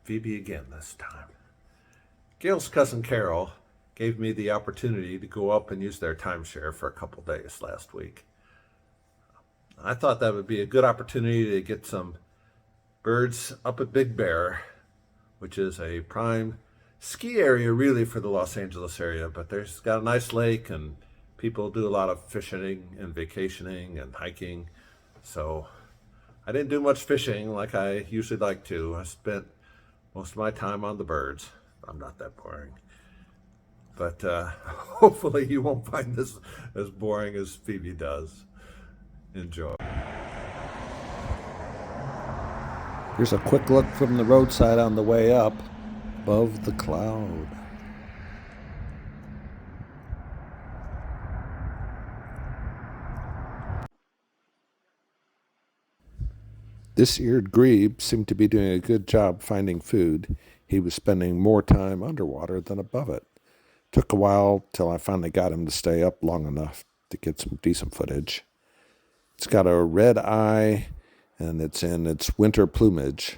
Phoebe again this time. Gail's cousin Carol gave me the opportunity to go up and use their timeshare for a couple days last week. I thought that would be a good opportunity to get some birds up at Big Bear, which is a prime ski area really for the Los Angeles area, but there's got a nice lake and people do a lot of fishing and vacationing and hiking. So I didn't do much fishing like I usually like to. I spent most of my time on the birds. I'm not that boring. But hopefully you won't find this as boring as Phoebe does. Enjoy. Here's a quick look from the roadside on the way up, above the cloud. This eared grebe seemed to be doing a good job finding food. He was spending more time underwater than above it. Took a while till I finally got him to stay up long enough to get some decent footage. It's got a red eye, and it's in its winter plumage.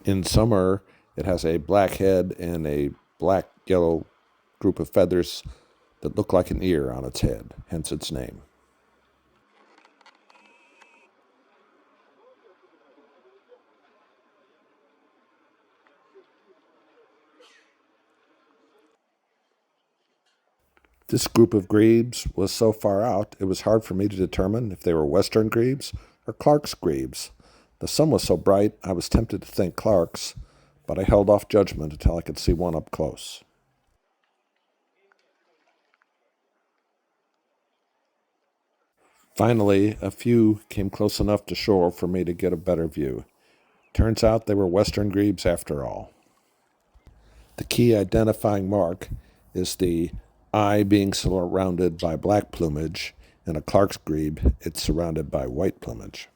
In summer, it has a black head and a black-yellow group of feathers that look like an ear on its head, hence its name. This group of grebes was so far out, it was hard for me to determine if they were western grebes or Clark's grebes. The sun was so bright, I was tempted to think Clark's, but I held off judgment until I could see one up close. Finally, a few came close enough to shore for me to get a better view. Turns out they were western grebes after all. The key identifying mark is the eye being surrounded by black plumage. In a Clark's grebe, it's surrounded by white plumage.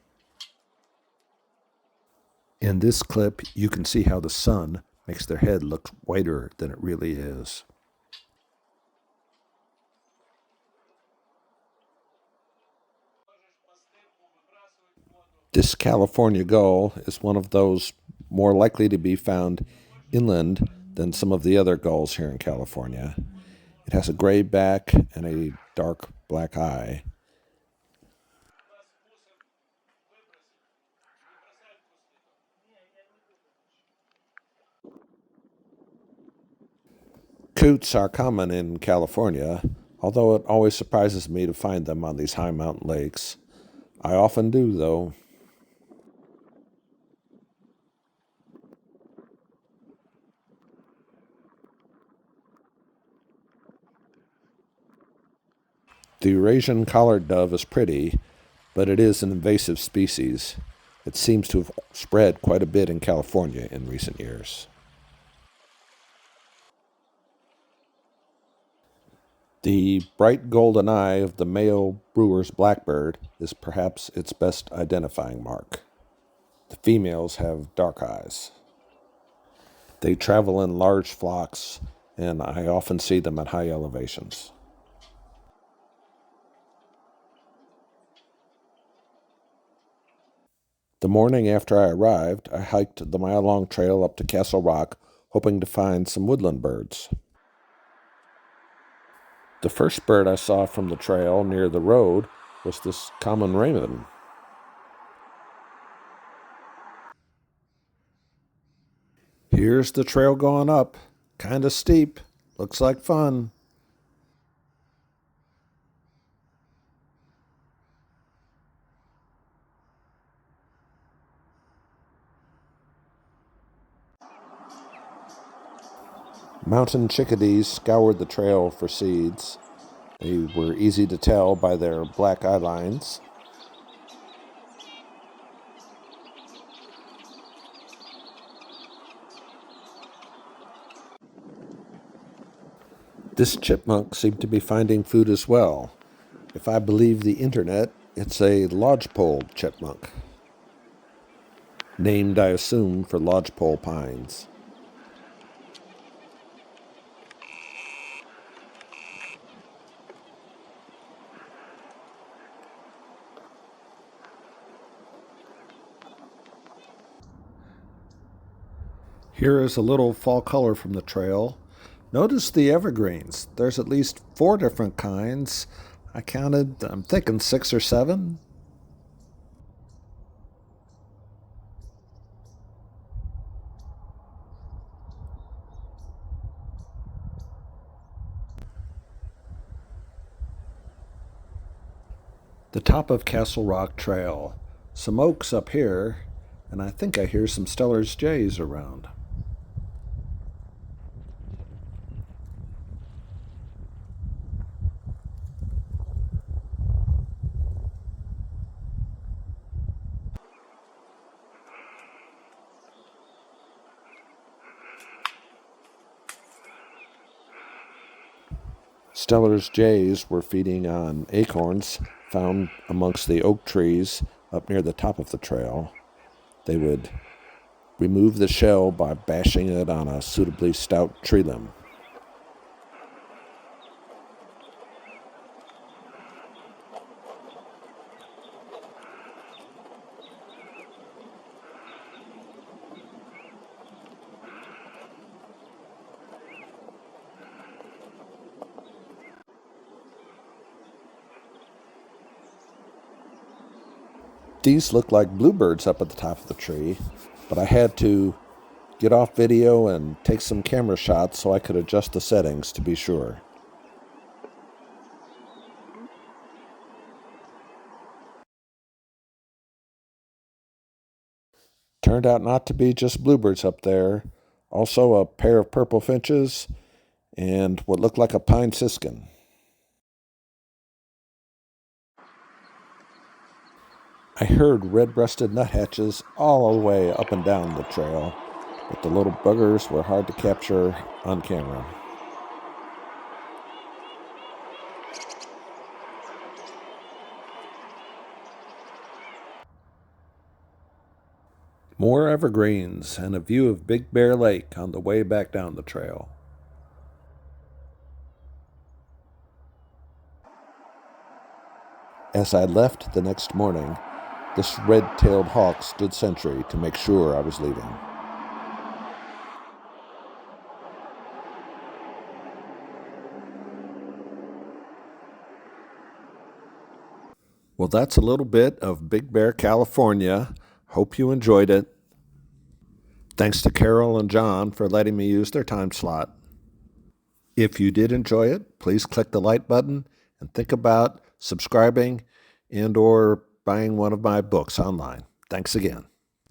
In this clip, you can see how the sun makes their head look whiter than it really is. This California gull is one of those more likely to be found inland than some of the other gulls here in California. It has a gray back and a dark black eye. Coots are common in California, although it always surprises me to find them on these high mountain lakes. I often do, though. The Eurasian collared dove is pretty, but it is an invasive species. It seems to have spread quite a bit in California in recent years. The bright golden eye of the male brewer's blackbird is perhaps its best identifying mark. The females have dark eyes. They travel in large flocks, and I often see them at high elevations. The morning after I arrived, I hiked the mile-long trail up to Castle Rock, hoping to find some woodland birds. The first bird I saw from the trail near the road was this common raven. Here's the trail going up. Kinda steep. Looks like fun. Mountain chickadees scoured the trail for seeds. They were easy to tell by their black eye lines. This chipmunk seemed to be finding food as well. If I believe the internet, it's a lodgepole chipmunk, named, I assume, for lodgepole pines. Here is a little fall color from the trail. Notice the evergreens. There's at least 4 different kinds. I counted, I'm thinking 6 or 7. The top of Castle Rock Trail. Some oaks up here, and I think I hear some Steller's jays around. Steller's jays were feeding on acorns found amongst the oak trees up near the top of the trail. They would remove the shell by bashing it on a suitably stout tree limb. These look like bluebirds up at the top of the tree, but I had to get off video and take some camera shots so I could adjust the settings to be sure. Turned out not to be just bluebirds up there, also a pair of purple finches and what looked like a pine siskin. I heard red-breasted nuthatches all the way up and down the trail, but the little buggers were hard to capture on camera. More evergreens and a view of Big Bear Lake on the way back down the trail. As I left the next morning, this red-tailed hawk stood sentry to make sure I was leaving. Well, that's a little bit of Big Bear, California. Hope you enjoyed it. Thanks to Carol and John for letting me use their time slot. If you did enjoy it, please click the like button and think about subscribing and or buying one of my books online. Thanks again.